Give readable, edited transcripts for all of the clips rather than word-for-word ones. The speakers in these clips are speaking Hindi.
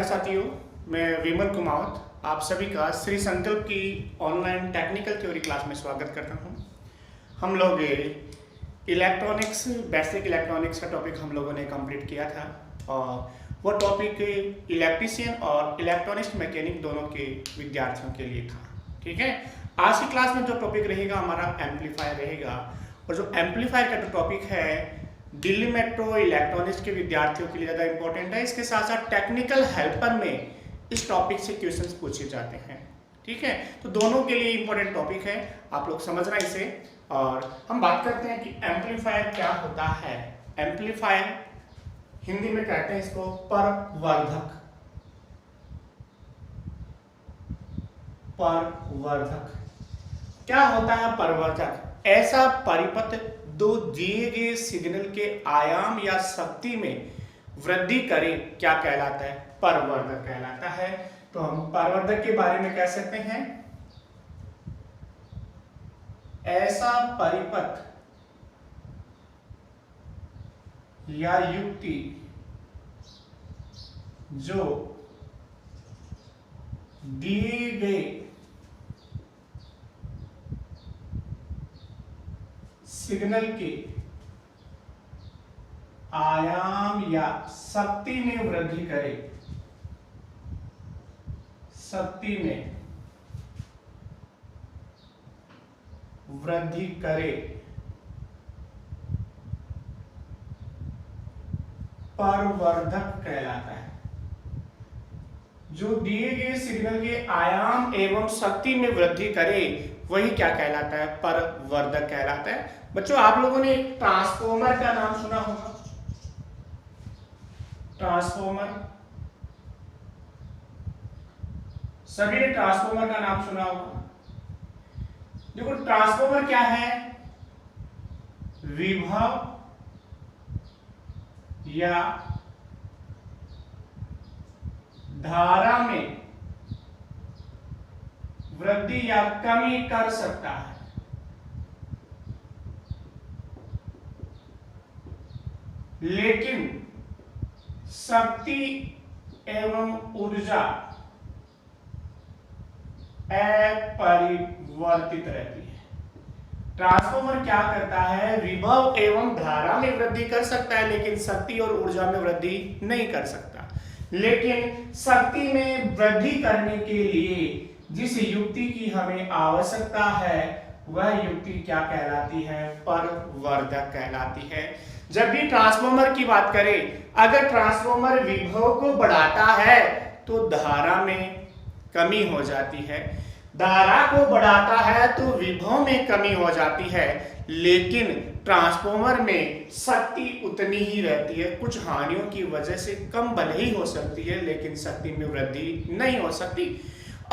साथियों, मैं विमल कुमावत आप सभी का श्री संकल्प की ऑनलाइन टेक्निकल थ्योरी क्लास में स्वागत करता हूं। हम लोग इलेक्ट्रॉनिक्स बेसिक इलेक्ट्रॉनिक्स का टॉपिक हम लोगों ने कंप्लीट किया था और वो टॉपिक इलेक्ट्रीशियन और इलेक्ट्रॉनिक्स मैकेनिक दोनों के विद्यार्थियों के लिए था। ठीक है, आज की क्लास में जो टॉपिक रहेगा हमारा एम्पलीफायर रहेगा और जो एम्पलीफायर का जो टॉपिक है दिल्ली मेट्रो इलेक्ट्रॉनिक्स के विद्यार्थियों के लिए ज़्यादा इंपॉर्टेंट है। इसके साथ साथ टेक्निकल हेल्पर में इस टॉपिक से क्वेश्चंस पूछे जाते हैं। ठीक है, तो दोनों के लिए इंपॉर्टेंट टॉपिक है, आप लोग समझना इसे। और हम बात करते हैं कि एम्पलीफायर क्या होता है। एम्पलीफायर हिंदी में कहते हैं इसको परवर्धक। परवर्धक क्या होता है? परवर्धक ऐसा परिपथ दो दिए गए सिग्नल के आयाम या शक्ति में वृद्धि करे, क्या कहलाता है? परवर्धक कहलाता है। तो हम परवर्धक के बारे में कह सकते हैं ऐसा परिपथ या युक्ति जो दिए गए सिग्नल के आयाम या शक्ति में वृद्धि करे, शक्ति में वृद्धि करे, परवर्धक कहलाता है। जो दिए गए सिग्नल के आयाम एवं शक्ति में वृद्धि करे वही क्या कहलाता है? परवर्धक कहलाता है। बच्चों, आप लोगों ने ट्रांसफॉर्मर का नाम सुना होगा। ट्रांसफॉर्मर, सभी ने ट्रांसफॉर्मर का नाम सुना होगा। देखो, ट्रांसफॉर्मर क्या है? विभव या धारा में वृद्धि या कमी कर सकता है। लेकिन शक्ति एवं ऊर्जा अपरिवर्तित रहती है। ट्रांसफॉर्मर क्या करता है? विभव एवं धारा में वृद्धि कर सकता है, लेकिन शक्ति और ऊर्जा में वृद्धि नहीं कर सकता। लेकिन शक्ति में वृद्धि करने के लिए जिस युक्ति की हमें आवश्यकता है वह युक्ति क्या कहलाती है? परवर्धक कहलाती है। जब भी ट्रांसफॉर्मर की बात करें, अगर ट्रांसफॉर्मर विभव को बढ़ाता है तो धारा में कमी हो जाती है, धारा को बढ़ाता है तो विभव में कमी हो जाती है, लेकिन ट्रांसफॉर्मर में शक्ति उतनी ही रहती है। कुछ हानियों की वजह से कम भले ही हो सकती है, लेकिन शक्ति में वृद्धि नहीं हो सकती।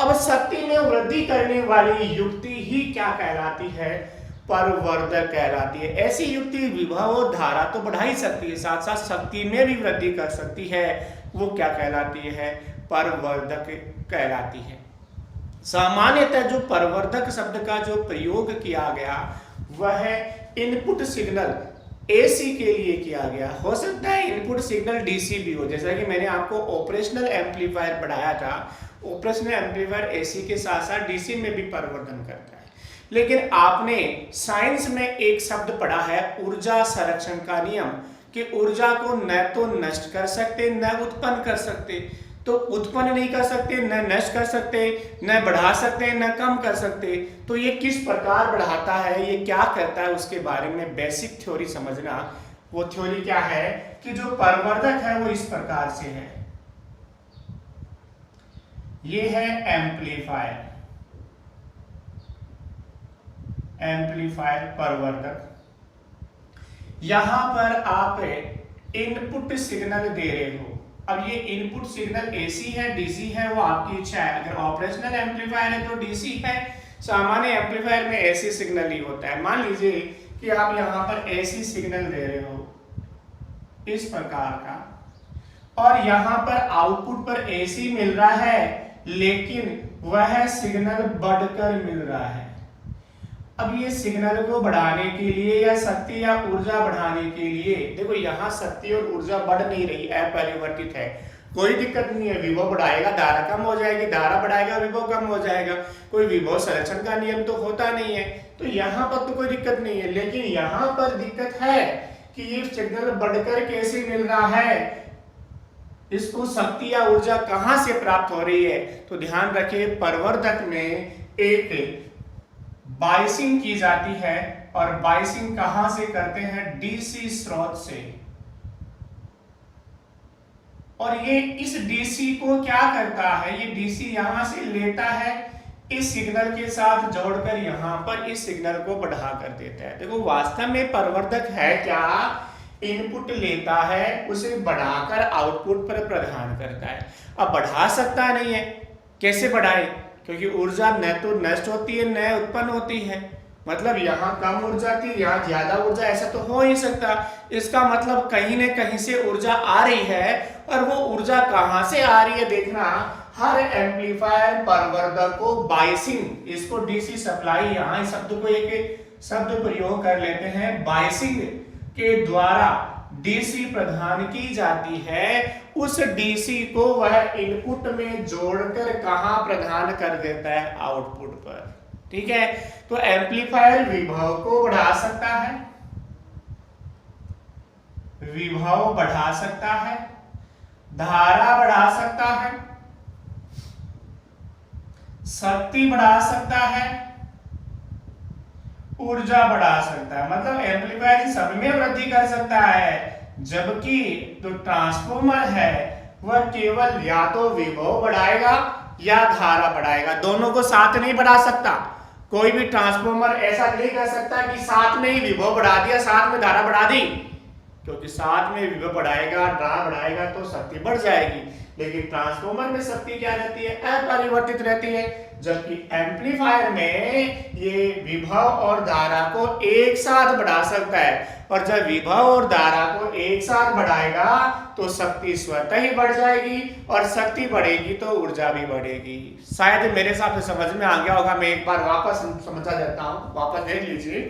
अब शक्ति में वृद्धि करने वाली युक्ति ही क्या कहलाती है? परवर्धक कहलाती है। ऐसी युक्ति विभव और धारा तो बढ़ा ही सकती है, साथ साथ शक्ति में भी वृद्धि कर सकती है, वो क्या कहलाती है? परवर्धक कहलाती है। सामान्यतः जो परवर्धक शब्द का जो प्रयोग किया गया वह इनपुट सिग्नल एसी के लिए किया गया। हो सकता है इनपुट सिग्नल डीसी भी हो, जैसा कि मैंने आपको ऑपरेशनल एम्पलीफायर पढ़ाया था। ऑपरेशनल एम्पलीफायर एसी के साथ साथ डीसी में भी परिवर्तन करता है। लेकिन आपने साइंस में एक शब्द पढ़ा है ऊर्जा संरक्षण का नियम, कि ऊर्जा को न तो नष्ट कर सकते न उत्पन्न कर सकते। तो उत्पन्न नहीं कर सकते, न नष्ट कर सकते, न बढ़ा सकते, न कम कर सकते। तो ये किस प्रकार बढ़ाता है, ये क्या करता है, उसके बारे में बेसिक थ्योरी समझना। वो थ्योरी क्या है कि जो परवर्धक है वो इस प्रकार से है। ये है एम्पलीफायर, एम्पलीफायर परवर्धक। यहां पर आप इनपुट सिग्नल दे रहे हो। अब ये इनपुट सिग्नल एसी है डीसी है, वो आपकी इच्छा है। अगर ऑपरेशनल एम्पलीफायर है तो डीसी है, सामान्य एम्पलीफायर में एसी सिग्नल ही होता है। मान लीजिए कि आप यहां पर एसी सिग्नल दे रहे हो इस प्रकार का, और यहां पर आउटपुट पर एसी मिल रहा है, लेकिन वह सिग्नल बढ़कर मिल रहा है। अब ये सिग्नल को बढ़ाने के लिए या शक्ति या ऊर्जा बढ़ाने के लिए, देखो यहां शक्ति और ऊर्जा बढ़ नहीं रही, अपरिवर्तित है। कोई दिक्कत नहीं है। विभव बढ़ाएगा धारा कम हो जाएगी, धारा बढ़ाएगा विभव कम हो जाएगा। कोई विभव संरक्षण का नियम तो होता नहीं है, तो यहाँ पर तो कोई दिक्कत नहीं है। लेकिन यहाँ पर दिक्कत है कि ये सिग्नल बढ़कर कैसे मिल रहा है, इसको शक्ति या ऊर्जा कहां से प्राप्त हो रही है। तो ध्यान रखिए, प्रवर्धक में एक बाइसिंग की जाती है, और बाइसिंग कहां से करते हैं, डीसी स्रोत से। और ये इस डीसी को क्या करता है, ये डीसी यहां से लेता है, इस सिग्नल के साथ जोड़कर यहां पर इस सिग्नल को बढ़ा कर देता है। देखो वास्तव में प्रवर्धक है क्या, इनपुट लेता है, उसे बढ़ाकर आउटपुट पर प्रदान करता है। अब बढ़ा सकता नहीं है, कैसे बढ़ाए, क्योंकि ऊर्जा न तो नष्ट होती है न उत्पन्न होती है। मतलब यहाँ कम ऊर्जा थी, यहाँ ज्यादा ऊर्जा, ऐसा तो हो ही सकता। इसका मतलब कहीं न कहीं से ऊर्जा आ रही है, और वो ऊर्जा कहां से आ रही है देखना। हर एम्पलीफायर प्रवर्धक को बाइसिंग, इसको डीसी सप्लाई, यहाँ इस शब्द को एक शब्द प्रयोग कर लेते हैं, बाइसिंग के द्वारा डीसी प्रदान की जाती है। उस डीसी को वह इनपुट में जोड़कर कहां प्रदान कर देता है, आउटपुट पर। ठीक है, तो एम्पलीफायर विभव को बढ़ा सकता है, विभव बढ़ा सकता है, धारा बढ़ा सकता है, शक्ति बढ़ा सकता है, ऊर्जा बढ़ा सकता है। मतलब एम्पलीफायर सब में वृद्धि कर सकता है। जबकि जो ट्रांसफॉर्मर है वह केवल या तो विभव बढ़ाएगा या धारा बढ़ाएगा, दोनों को साथ नहीं बढ़ा सकता। कोई भी ट्रांसफॉर्मर ऐसा नहीं कर सकता कि साथ में ही विभव बढ़ा दिया साथ में धारा बढ़ा दी, क्योंकि साथ में विभव बढ़ाएगा धारा बढ़ाएगा तो शक्ति बढ़ जाएगी। लेकिन ट्रांसफॉर्मर में शक्ति क्या रहती है, अपरिवर्तित रहती है। जबकि एम्पलीफायर में ये विभव और धारा को एक साथ बढ़ा सकता है, और जब विभव और धारा को एक साथ बढ़ाएगा तो शक्ति स्वतः ही बढ़ जाएगी, और शक्ति बढ़ेगी तो ऊर्जा भी बढ़ेगी। शायद मेरे हिसाब से समझ में आ गया होगा, मैं एक बार वापस समझा देता हूं, वापस देख लीजिए।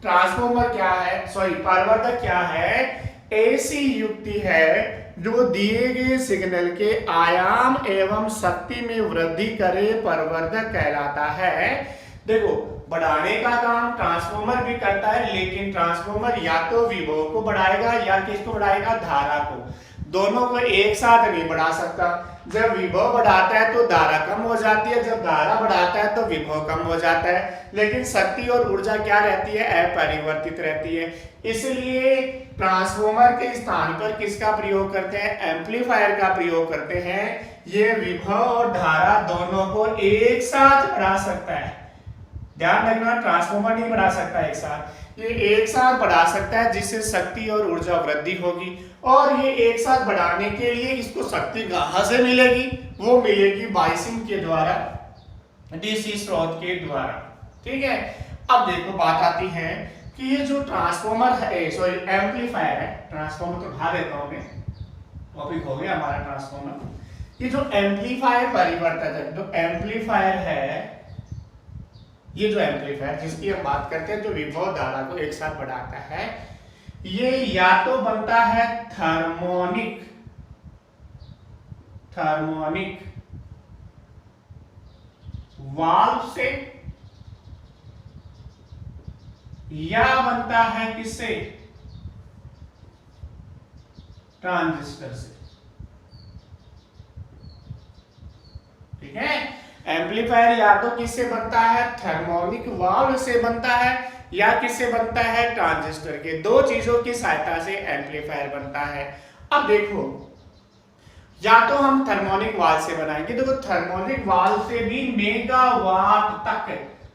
ट्रांसफॉर्मर क्या है, सॉरी प्रवर्धक क्या है, ऐसी युक्ति है जो दिए गए सिग्नल के आयाम एवं शक्ति में वृद्धि करे, प्रवर्धक कहलाता है। देखो बढ़ाने का काम ट्रांसफॉर्मर भी करता है, लेकिन ट्रांसफॉर्मर या तो विभव को बढ़ाएगा या किसको बढ़ाएगा, धारा को। दोनों को एक साथ नहीं बढ़ा सकता। जब विभव बढ़ाता है तो धारा कम हो जाती है, जब धारा बढ़ाता है तो विभव कम हो जाता है। लेकिन शक्ति और ऊर्जा क्या रहती है, अपरिवर्तित रहती है। इसलिए ट्रांसफॉर्मर के स्थान पर किसका प्रयोग करते हैं, एम्पलीफायर का प्रयोग करते हैं। ये विभव और धारा दोनों को एक साथ बढ़ा सकता है। ध्यान रखना, ट्रांसफॉर्मर नहीं बढ़ा सकता एक साथ, ये एक साथ बढ़ा सकता है, जिससे शक्ति और ऊर्जा वृद्धि होगी। और ये एक साथ बढ़ाने के लिए इसको शक्ति कहां से मिलेगी, वो मिलेगी बाइसिंग के द्वारा, डीसी स्रोत के द्वारा। ठीक है, अब देखो बात आती है कि ये जो ट्रांसफॉर्मर है, सॉरी एम्पलीफायर है, ट्रांसफॉर्मर तो उठा देता हूं मैं, टॉपिक हो गया हमारा ट्रांसफॉर्मर। ये जो एम्पलीफायर परिवर्तक है, जो एम्पलीफायर है, ये जो एम्पलीफायर जिसकी हम बात करते हैं, जो विभव धारा को एक साथ बढ़ाता है, ये या तो बनता है थर्मोनिक वाल्व से, या बनता है किससे, ट्रांजिस्टर से। ठीक है, एम्पलीफायर या तो किससे बनता है, थर्मोनिक वाल्व से बनता है, या किससे बनता है, ट्रांजिस्टर के। दो चीजों की सहायता से एम्पलीफायर बनता है। अब देखो, या तो हम थर्मोनिक वाल्व से बनाएंगे, देखो थर्मोनिक वाल्व से भी मेगावाट तक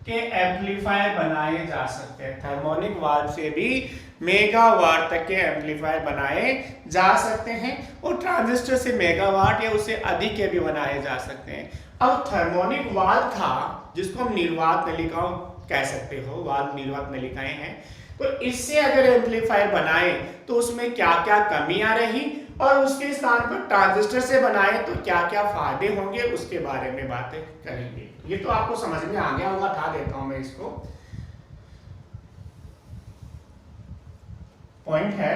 के एम्पलीफायर बनाए जा सकते हैं। थर्मोनिक वाल्व से भी मेगावाट तक के एम्पलीफायर बनाए जा सकते हैं, और ट्रांजिस्टर से मेगावाट या उससे अधिक के भी बनाए जा सकते हैं। अब थर्मोनिक वाल्व था, जिसको हम निर्वात नलिकाओं कह सकते हो, वाल्व निर्वात नलिकाएं हैं, तो इससे अगर एम्पलीफायर बनाए तो उसमें क्या क्या कमियां रही, और उसके स्थान पर ट्रांजिस्टर से बनाए तो क्या क्या फायदे होंगे, उसके बारे में बातें करेंगे। ये तो आपको समझ में आ गया होगा, था देता हूं मैं इसको। पॉइंट है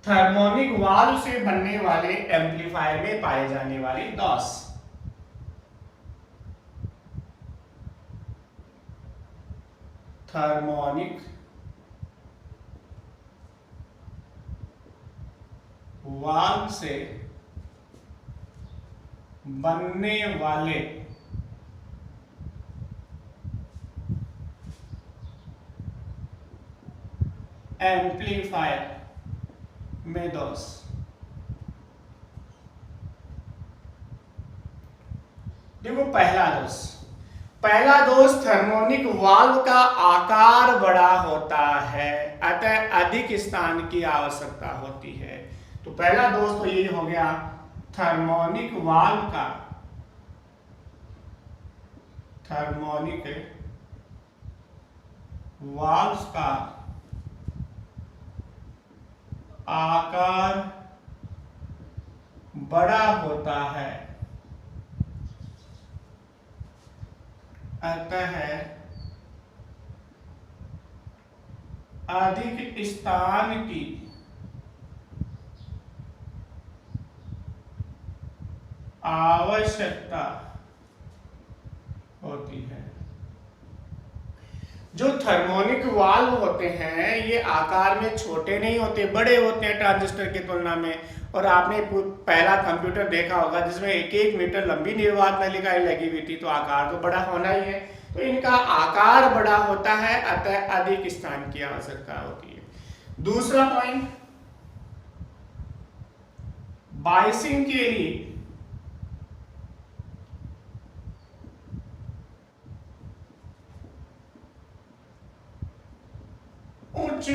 थर्मोनिक वाल्व से बनने वाले एम्पलीफायर में पाए जाने वाले दोष। थर्मोनिक वाल्व से बनने वाले एम्पलीफायर में दोष। देखो पहला दोष थर्मोनिक वाल्व का आकार बड़ा होता है, अतः अधिक स्थान की आवश्यकता होती है। तो पहला दोष तो ये हो गया, थर्मोनिक वाल्व का आकार बड़ा होता है, अतः अधिक स्थान की आवश्यकता होती है। जो थर्मोनिक वाल्व होते हैं ये आकार में छोटे नहीं होते, बड़े होते हैं ट्रांजिस्टर की तुलना में। और आपने पहला कंप्यूटर देखा होगा जिसमें 1-1 मीटर लंबी निर्वात नलिकाएं लगी हुई थी, तो आकार तो बड़ा होना ही है। तो इनका आकार बड़ा होता है, अतः अधिक स्थान की आवश्यकता होती है। दूसरा पॉइंट, बाइसिंग के लिए उच्च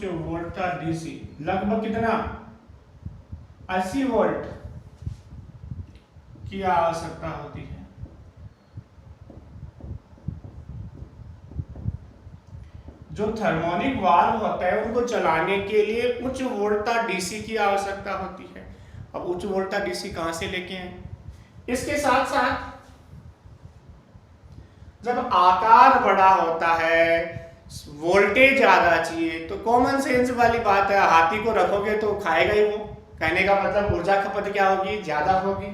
वोल्ट का डीसी लगभग कितना 80 वोल्ट की आवश्यकता होती है। जो थर्मोनिक वाल्व होता है उनको चलाने के लिए उच्च वोल्टा डीसी की आवश्यकता होती है। अब उच्च वोल्टा डीसी कहां से लेके आए? इसके साथ साथ जब आकार बड़ा होता है, वोल्टेज ज्यादा चाहिए, तो कॉमन सेंस वाली बात है, हाथी को रखोगे तो खाएगा ही वो। कहने का मतलब ऊर्जा खपत क्या होगी? ज्यादा होगी।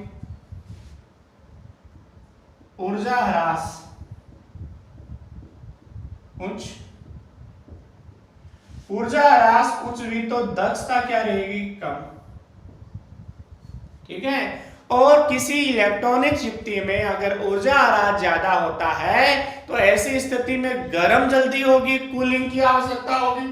ऊर्जा ह्रास उच्च, ऊर्जा ह्रास उच्च हुई तो दक्षता क्या रहेगी? कम। ठीक है। और किसी इलेक्ट्रॉनिक युक्ति में अगर ऊर्जा ह्रास ज्यादा होता है तो ऐसी स्थिति में गर्म जल्दी होगी, कूलिंग की आवश्यकता होगी।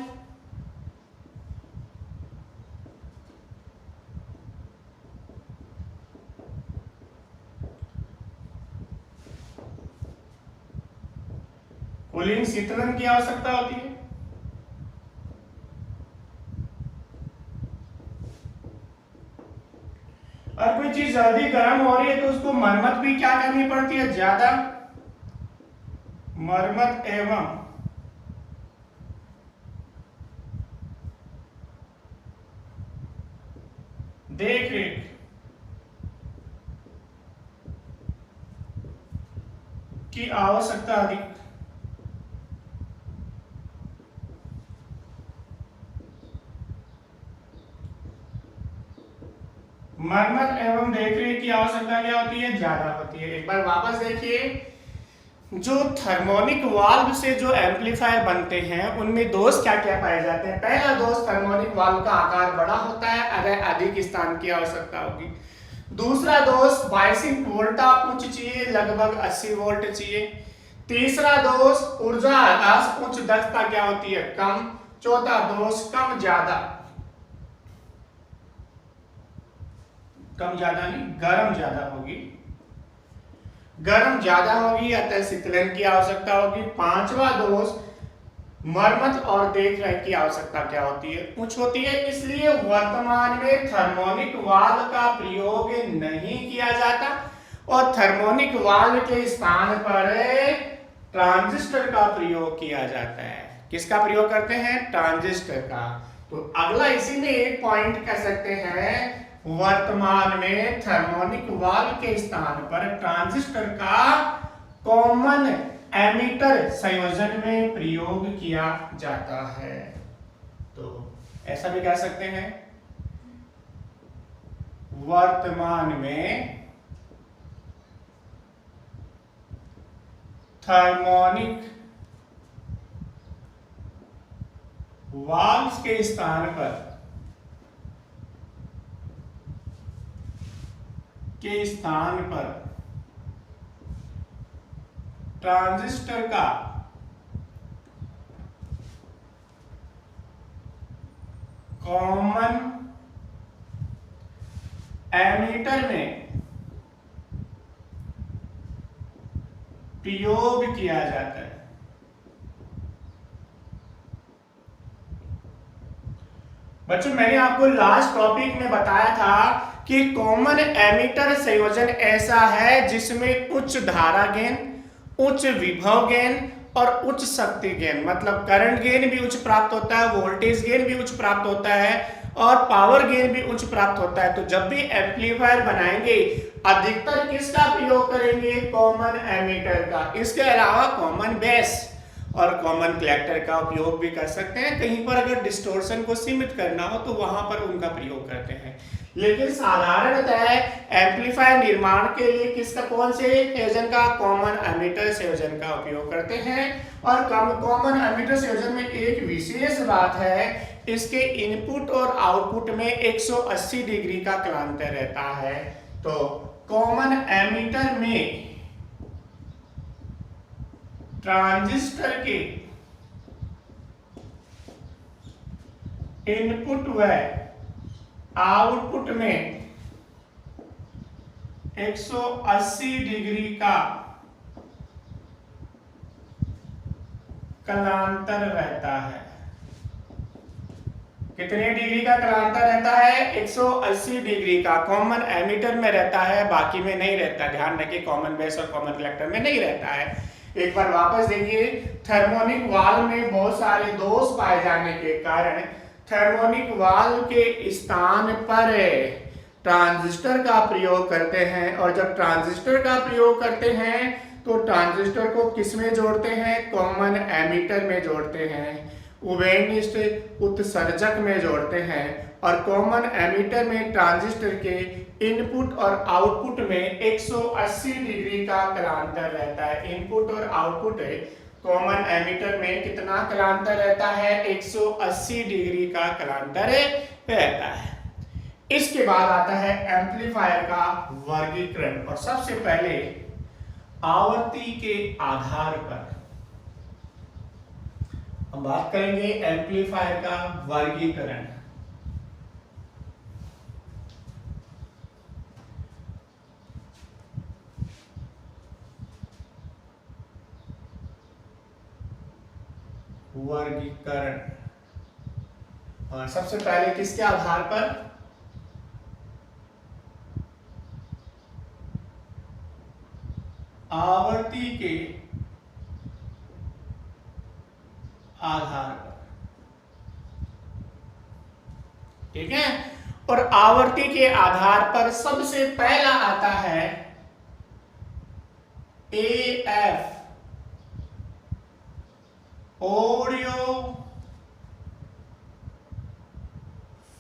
कूलिंग शीतलन की आवश्यकता होती है। और कोई चीज जल्दी गर्म हो रही है तो उसको मरम्मत भी क्या करनी पड़ती है? ज्यादा मरम्मत एवं देख रेख की आवश्यकता अधिक। मरम्मत एवं देखरेख की आवश्यकता क्या होती है? ज्यादा होती है। एक बार वापस देखिए, जो थर्मोनिक वाल्व से जो एम्पलीफायर बनते हैं उनमें दोष क्या क्या पाए जाते हैं? पहला दोष, थर्मोनिक वाल्व का आकार बड़ा होता है, अगर अधिक स्थान की आवश्यकता होगी। दूसरा दोष, बाइसिंग वोल्टा उच्च चाहिए, लगभग 80 वोल्ट चाहिए। तीसरा दोष, ऊर्जा ह्रास उच्च दक्षता क्या होती है? कम। चौथा दोष, कम ज्यादा नहीं, गर्म ज्यादा होगी। गर्म ज्यादा होगी अतः शीतलन की आवश्यकता होगी। पांचवा दोष, मरम्मत और देखरेख की आवश्यकता क्या होती है? उच्च होती है। इसलिए वर्तमान में थर्मोनिक वाल्व का प्रयोग नहीं किया जाता और थर्मोनिक वाल्व के स्थान पर ट्रांजिस्टर का प्रयोग किया जाता है। किसका प्रयोग करते हैं? ट्रांजिस्टर का। तो अगला इसी में एक पॉइंट कह सकते हैं, वर्तमान में थर्मोनिक वाल्व के स्थान पर ट्रांजिस्टर का कॉमन एमीटर संयोजन में प्रयोग किया जाता है। तो ऐसा भी कह सकते हैं, वर्तमान में थर्मोनिक वाल्व्स के स्थान पर ट्रांजिस्टर का कॉमन एमीटर में प्रयोग किया जाता है। बच्चों, मैंने आपको लास्ट टॉपिक में बताया था कि कॉमन एमीटर संयोजन ऐसा है जिसमें उच्च धारा गेन, उच्च विभव गेन और उच्च शक्ति गेन, मतलब करंट गेन भी उच्च प्राप्त होता है, वोल्टेज गेन भी उच्च प्राप्त होता है और पावर गेन भी उच्च प्राप्त होता है। तो जब भी एम्पलीफायर बनाएंगे अधिकतर किसका प्रयोग करेंगे? कॉमन एमीटर का। इसके अलावा कॉमन बेस और कॉमन कलेक्टर का उपयोग भी कर सकते हैं। कहीं पर अगर डिस्टोर्शन को सीमित करना हो तो वहां पर उनका प्रयोग करते हैं। लेकिन साधारणतः एम्पलीफायर निर्माण के लिए कौन से संयोजन का? कॉमन एमीटर संयोजन का उपयोग करते हैं। और कॉमन एमीटर संयोजन में एक विशेष बात है, इसके इनपुट और आउटपुट में 180 डिग्री का कलांतर रहता है। तो कॉमन एमीटर में ट्रांजिस्टर के इनपुट व आउटपुट में 180 डिग्री का कलांतर रहता है। कितने डिग्री का कलांतर रहता है? 180 डिग्री का कॉमन एमीटर में रहता है, बाकी में नहीं रहता। ध्यान रखिए, कॉमन बेस और कॉमन कलेक्टर में नहीं रहता है। एक बार वापस देखिए, थर्मोनिक वाल्व में बहुत सारे दोष पाए जाने के कारण थर्मोनिक वाल्व के स्थान पर ट्रांजिस्टर का प्रयोग करते हैं। और जब ट्रांजिस्टर का प्रयोग करते हैं तो ट्रांजिस्टर को किस में जोड़ते हैं? कॉमन एमीटर में जोड़ते हैं, उभयनिष्ठ उत्सर्जक में जोड़ते हैं। और कॉमन एमीटर में ट्रांजिस्टर के इनपुट और आउटपुट में 180 डिग्री का कलांतर रहता है। इनपुट और आउटपुट कॉमन एमीटर में कितना कलांतर रहता है? 180 डिग्री का कलांतर रहता है। इसके बाद आता है एम्पलीफायर का वर्गीकरण। और सबसे पहले आवृत्ति के आधार पर हम बात करेंगे एम्पलीफायर का वर्गीकरण। और सबसे पहले किसके आधार पर? आवृत्ति के आधार पर। ठीक है। और आवृत्ति के आधार पर सबसे पहला आता है AF, ऑडियो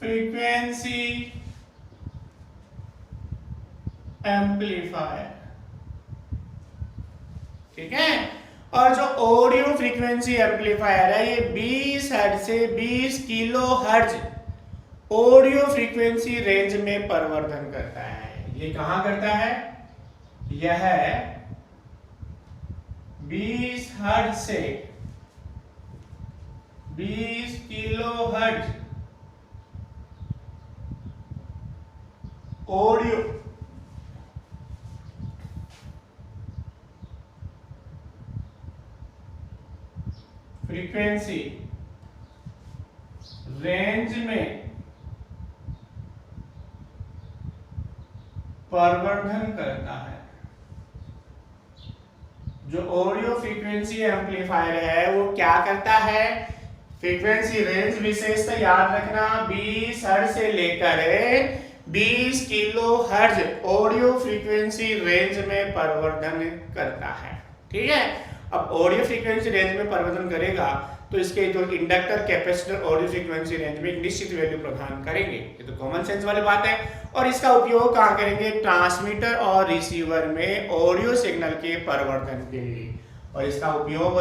फ्रीक्वेंसी एम्पलीफायर। ठीक है। और जो ऑडियो फ्रीक्वेंसी एम्पलीफायर है ये 20 हर्ट्ज से 20 kilo hertz audio frequency range में परिवर्तन करता है। ये कहां करता है? यह 20 हर्ट्ज से 20 kilo hertz audio frequency range में परिवर्तन करता है। जो ऑडियो फ्रीक्वेंसी एम्पलीफायर है वो क्या करता है? फ्रीक्वेंसी रेंज विशेषता याद रखना, 20 हर्ट्ज से लेकर 20 kilo hertz audio frequency range में परिवर्तन करता है। ठीक है। अब ऑडियो फ्रीक्वेंसी रेंज में परिवर्तन करेगा तो इसके जो inductor capacitor audio frequency range में एक निश्चित वैल्यू प्रदान करेंगे, ये तो कॉमन सेंस वाली बात है। और इसका उपयोग कहाँ करेंगे? ट्रांसमीटर और रिसीवर में ऑडियो सिग्नल के परिवर्तन के लिए। और इसका उपयोग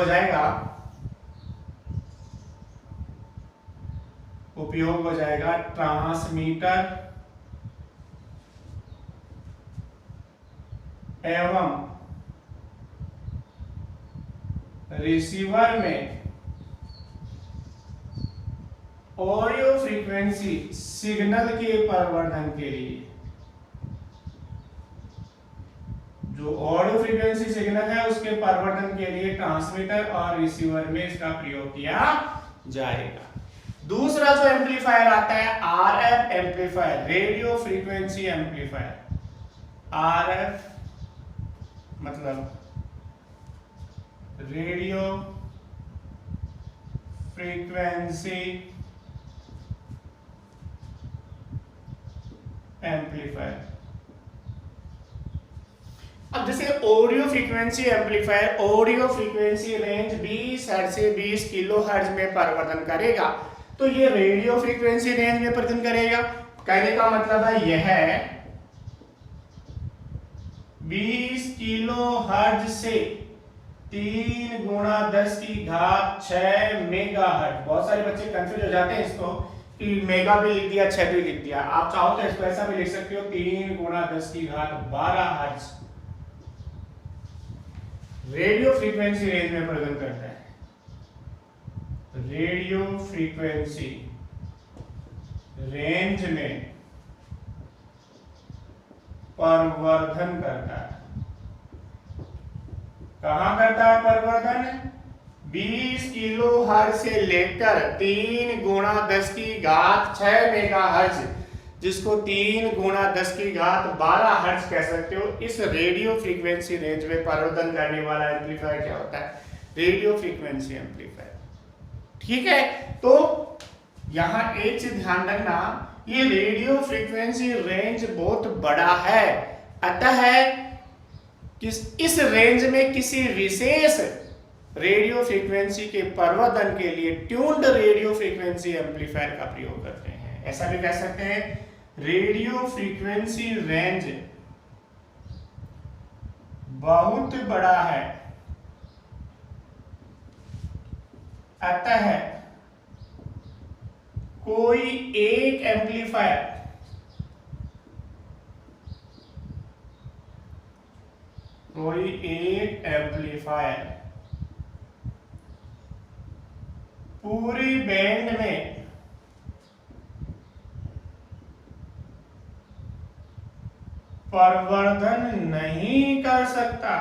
हो जाएगा ट्रांसमीटर एवं रिसीवर में ऑडियो फ्रीक्वेंसी सिग्नल के परिवर्तन के लिए। जो ऑडियो फ्रीक्वेंसी सिग्नल है उसके परिवर्तन के लिए ट्रांसमीटर और रिसीवर में इसका प्रयोग किया जाएगा। दूसरा जो एम्पलीफायर आता है RF amplifier, radio frequency amplifier. RF मतलब रेडियो फ्रीक्वेंसी एम्पलीफायर। अब जैसे audio frequency amplifier audio frequency range 20 hertz से 20 किलो हर्ट्ज में परिवर्तन करेगा, तो ये रेडियो फ्रीक्वेंसी रेंज में परिवर्तन करेगा। कहने का मतलब है यह 20 किलो हर्ट्ज से 3 गुणा 10 की घात 6 मेगा हर्ट्ज। बहुत सारे बच्चे कंफ्यूज हो जाते हैं इसको कि मेगा भी लिख दिया 6 भी लिख दिया। आप चाहो तो इसको ऐसा भी लिख सकते हो 3 गुणा 10 की घात 12 हर्ट्ज रेडियो फ्रीक्वेंसी रेंज में परिवर्तन करता है। रेडियो फ्रीक्वेंसी रेंज में परिवर्तन करता है। कहां करता है परिवर्तन? 20 किलो हर्ट्ज से लेकर 3 गुणा 10 की घात 6 मेगा हर्ट्ज, जिसको 3 गुणा 10 की घात 12 हर्ट्ज कह सकते हो, इस रेडियो फ्रीक्वेंसी रेंज में परिवर्तन करने वाला एम्पलीफायर क्या होता है? Radio frequency amplifier. ठीक है, तो यहां एक चीज ध्यान रखना, ये रेडियो फ्रीक्वेंसी रेंज बहुत बड़ा है, अतः इस रेंज में किसी विशेष रेडियो फ्रीक्वेंसी के परिवर्तन के लिए ट्यून्ड रेडियो फ्रीक्वेंसी एम्पलीफायर का प्रयोग करते हैं। ऐसा भी कह सकते हैं रेडियो फ्रीक्वेंसी रेंज बहुत बड़ा है, अतः कोई एक एम्पलीफायर पूरी बैंड में परिवर्तन नहीं कर सकता।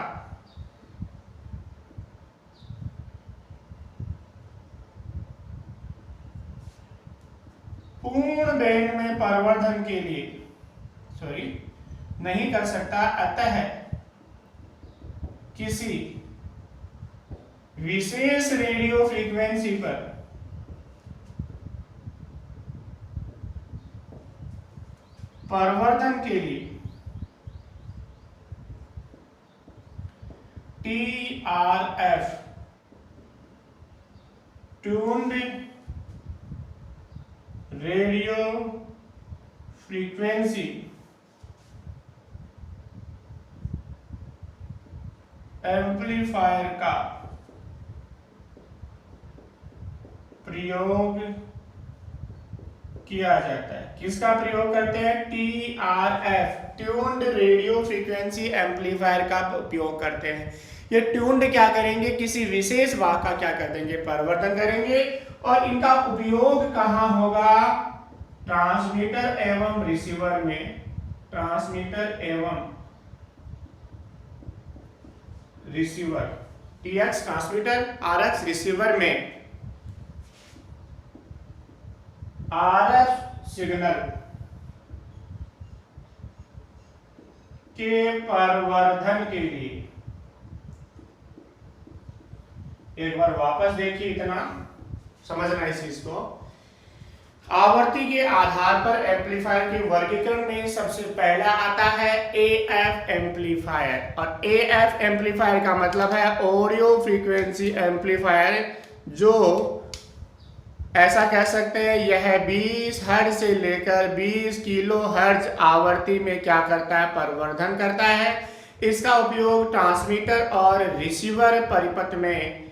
पूर्ण बैंड में परिवर्तन के लिए नहीं कर सकता, अतः किसी विशेष रेडियो फ्रीक्वेंसी पर परिवर्तन के लिए TRF tuned radio frequency amplifier का प्रयोग किया जाता है। किसका प्रयोग करते हैं? TRF tuned radio frequency amplifier का उपयोग करते हैं। ये ट्यून्ड क्या करेंगे? किसी विशेष वाक का क्या कर देंगे? परिवर्तन करेंगे। और इनका उपयोग कहां होगा? ट्रांसमीटर एवं रिसीवर में। ट्रांसमीटर एवं receiver, TX transmitter, RX receiver में RF सिग्नल के परिवर्धन के लिए। एक बार वापस देखिए, इतना समझना इस चीज को। आवृत्ति के आधार पर एम्पलीफायर के वर्गीकरण में सबसे पहला आता है एएफ एम्पलीफायर, और एएफ एम्पलीफायर का मतलब है ऑडियो फ्रीक्वेंसी एम्पलीफायर, जो ऐसा कह सकते हैं यह 20 हर्ट्ज से लेकर 20 किलो हर्ट्ज आवृत्ति में क्या करता है, परिवर्धन करता है। इसका उपयोग ट्रांसमीटर और रिसीवर परिपथ में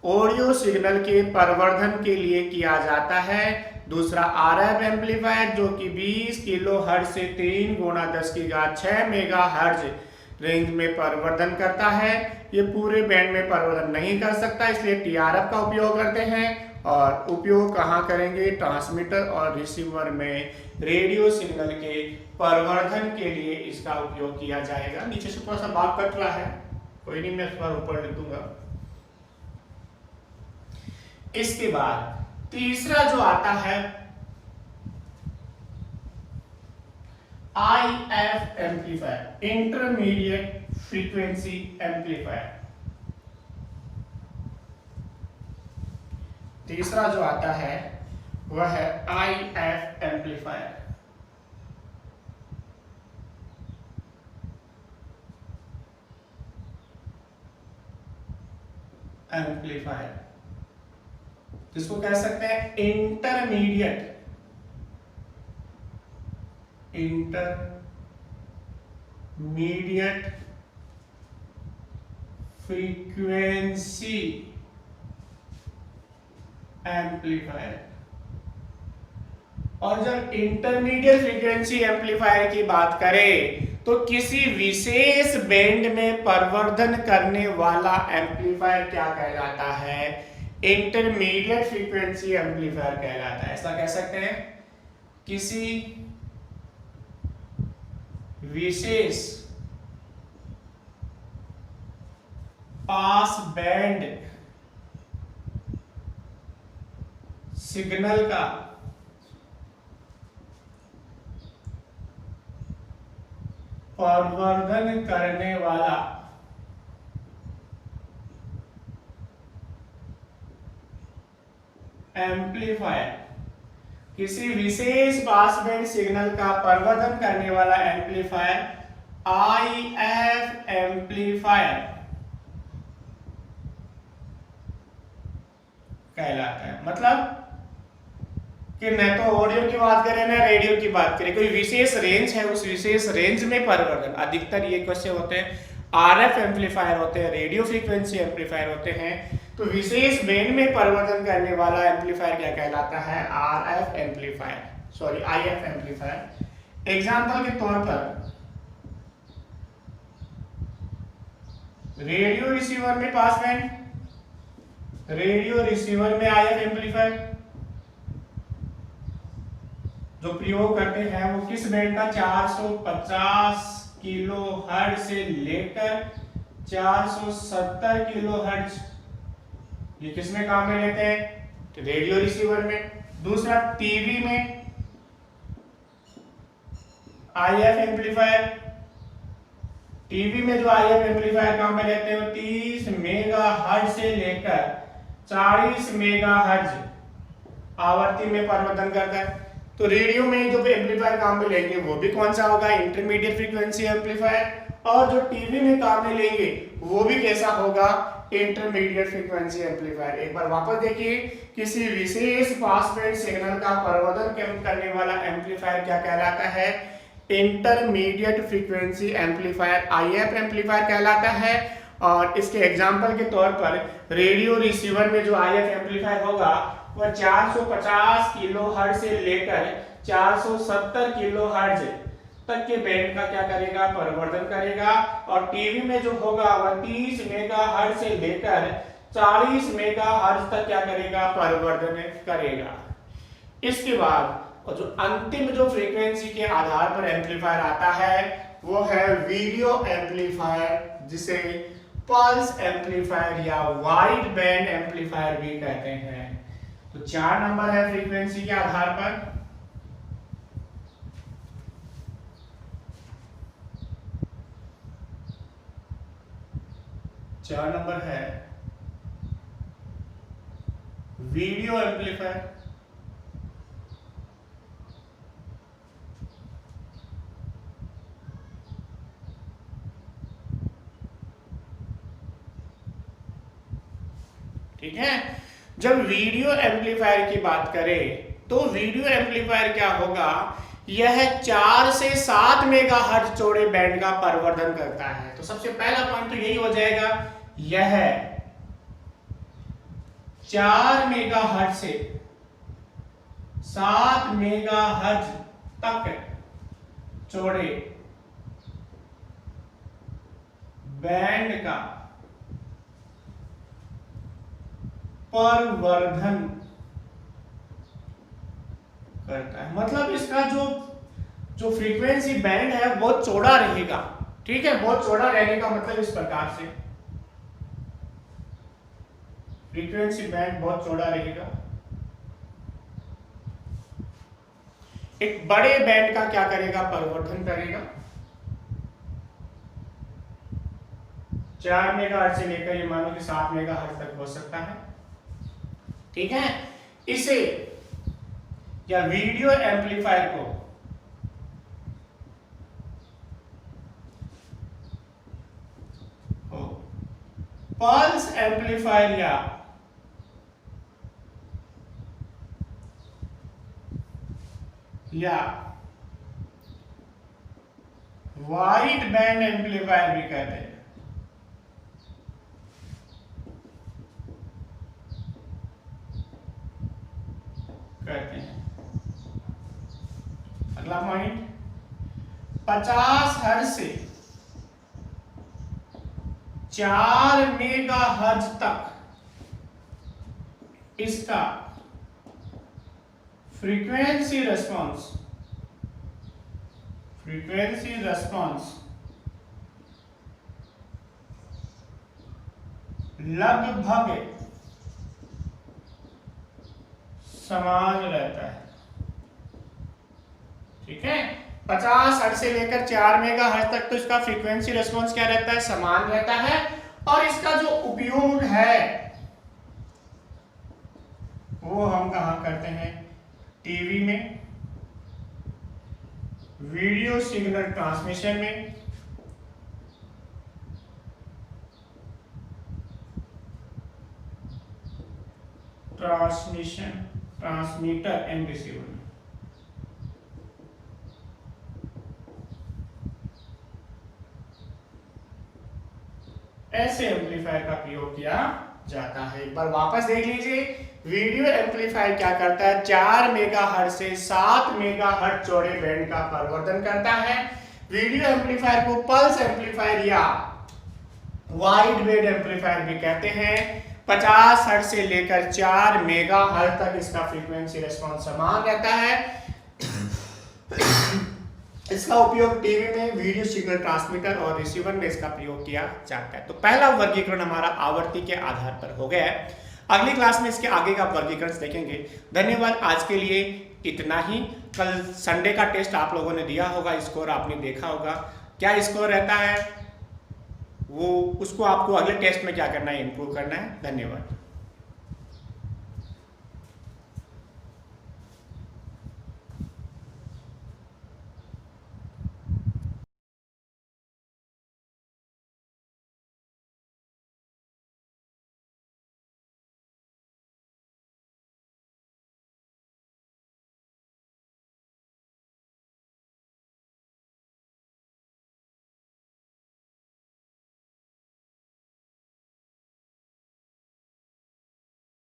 ऑडियो सिग्नल के परिवर्धन के लिए किया जाता है। दूसरा आरएफ एम्पलीफायर, जो कि 20 किलो हर्ट्ज से 3 गुणा 10 की घात 6 मेगा हर्ट्ज रेंज में परिवर्धन करता है। ये पूरे बैंड में परिवर्धन नहीं कर सकता, इसलिए टीआरएफ का उपयोग करते हैं। और उपयोग कहाँ करेंगे, ट्रांसमीटर और रिसीवर में रेडियो सिग्नल के परिवर्धन के लिए इसका उपयोग किया जाएगा। नीचे से थोड़ा सा बात कट रहा है, कोई नहीं, मैं इस बार ऊपर लिख दूंगा। इसके बाद तीसरा जो आता है if amplifier, intermediate frequency amplifier. तीसरा जो आता है वह है आईएफ एम्पलीफायर। जिसको कह सकते हैं इंटरमीडिएट फ्रीक्वेंसी एम्पलीफायर। और जब इंटरमीडिएट फ्रीक्वेंसी एम्पलीफायर की बात करें तो किसी विशेष बैंड में परिवर्धन करने वाला एम्पलीफायर क्या कहलाता है, इंटरमीडिएट फ्रीक्वेंसी एम्पलीफायर कहलाता है। ऐसा कह सकते हैं किसी विशेष पास बैंड सिग्नल का परिवर्धन करने वाला एम्पलीफायर, किसी विशेष पास बैंड सिग्नल का परिवर्धन करने वाला एम्पलीफायर आईएफ एम्पलीफायर कहलाता है। मतलब कि न तो ऑडियो की बात करें न रेडियो की बात करें, कोई विशेष रेंज है, उस विशेष रेंज में परिवर्तन। अधिकतर ये क्वेश्चन होते हैं, आरएफ एम्पलीफायर होते हैं, रेडियो फ्रीक्वेंसी एम्पलीफायर होते हैं। तो विशेष बैंड में परिवर्तन करने वाला एम्पलीफायर क्या कहलाता है, RF amplifier, sorry if amplifier. Example के तौर पर रेडियो रिसीवर में पास बैंड, रेडियो रिसीवर में आईएफ एम्पलीफायर जो प्रयोग करते हैं वो किस बैंड का, 450 किलो हर्ट्ज से लेकर 470 किलो हर्ट्ज। ये किस में काम में लेते हैं, रेडियो रिसीवर में। दूसरा टीवी में आईएफ एम्पलीफायर, टीवी में जो आईएफ एम्पलीफायर काम में लेते हैं वो 30 मेगा हर्ट्ज से लेकर 40 मेगा हर्ट्ज आवृत्ति में परिवर्तन करता है। तो रेडियो में जो एम्पलीफायर काम में लेंगे वो भी कौन सा होगा, इंटरमीडिएट फ्रीक्वेंसी एम्पलीफायर। और जो टीवी में काम में लेंगे वो भी कैसा होगा, इंटरमीडिएट फ्रीक्वेंसी एम्पलीफायर। एक बार वापस देखिए, किसी विशेष पास बैंड सिग्नल का परिवर्धन करने वाला एम्पलीफायर क्या कहलाता है, intermediate frequency amplifier if amplifier कहलाता है। और इसके एग्जांपल के तौर पर रेडियो रिसीवर में जो आईएफ एम्पलीफायर होगा वह 450 किलो हर्ट्ज से लेकर 470 किलो हर्ट्ज तक के बैंड का क्या करेगा, परिवर्धन करेगा। और टीवी में जो होगा वह 30 मेगा हर्ट्ज से लेकर 40 मेगा हर्ट्ज तक क्या करेगा, परिवर्धन करेगा। इसके बाद और जो अंतिम जो फ्रीक्वेंसी के आधार पर एम्पलीफायर आता है वो है वीडियो एम्पलीफायर, जिसे पल्स एम्पलीफायर या वाइड बैंड एम्पलीफायर भी कहते हैं। तो 4 नंबर है फ्रीक्वेंसी के आधार पर। चार नंबर है वीडियो एम्पलीफायर, ठीक है। जब वीडियो एम्पलीफायर की बात करें तो वीडियो एम्पलीफायर क्या होगा, यह 4 से 7 मेगाहर्ट्ज चौड़े बैंड का प्रवर्धन करता है। तो सबसे पहला पॉइंट तो यही हो जाएगा, यह 4 मेगाहर्ट्ज से 7 मेगाहर्ट्ज तक चौड़े बैंड का प्रवर्धन करता है। मतलब इसका जो फ्रीक्वेंसी बैंड है बहुत चौड़ा रहेगा, ठीक है। बहुत चौड़ा रहने का मतलब इस प्रकार से, फ्रीक्वेंसी बैंड बहुत चौड़ा रहेगा। एक बड़े बैंड का क्या करेगा, प्रवर्धन करेगा। 4 मेगाहर्ट्ज से लेकर ये मानो कि 7 मेगाहर्ट्ज तक हो सकता है, ठीक है। इसे या वीडियो एम्पलीफायर को पल्स एम्पलीफायर या वाइड बैंड एम्पलीफायर भी कहते हैं। अगला पॉइंट, 50 हर्ट्ज से 4 मेगाहर्ट्ज तक इसका फ्रीक्वेंसी रेस्पॉन्स लगभग समान रहता है, ठीक है। 50 हर्ट्ज से लेकर 4 मेगाहर्ट्ज तक तो इसका फ्रीक्वेंसी रेस्पॉन्स क्या रहता है, समान रहता है। और इसका जो उपयोग है वो हम कहां करते हैं, टीवी में, वीडियो सिग्नल ट्रांसमिशन में, ट्रांसमीटर एंड रिसीवर में। ऐसे एम्पलीफायर का प्रयोग किया जाता है। एक बार वापस देख लीजिए, वीडियो एम्पलीफायर क्या करता है, 4 मेगाहर्ट्ज से 7 मेगाहर्ट्ज चौड़े बैंड का प्रवर्धन करता है। वीडियो एम्पलीफायर को पल्स एम्पलीफायर या वाइड बैंड एम्पलीफायर भी कहते हैं। 50 हर्ट्ज से लेकर 4 मेगाहर्ट्ज तक इसका फ्रीक्वेंसी रेस्पॉन्स समान रहता है। इसका उपयोग टीवी में, वीडियो सिग्नल ट्रांसमीटर और रिसीवर में इसका प्रयोग किया जाता है। तो पहला वर्गीकरण हमारा आवर्ती के आधार पर हो गया है। अगली क्लास में इसके आगे का वर्गीकरण देखेंगे। धन्यवाद, आज के लिए इतना ही। कल संडे का टेस्ट आप लोगों ने दिया होगा, स्कोर आपने देखा होगा, क्या स्कोर रहता है वो, उसको आपको अगले टेस्ट में क्या करना है, इंप्रूव करना है। धन्यवाद।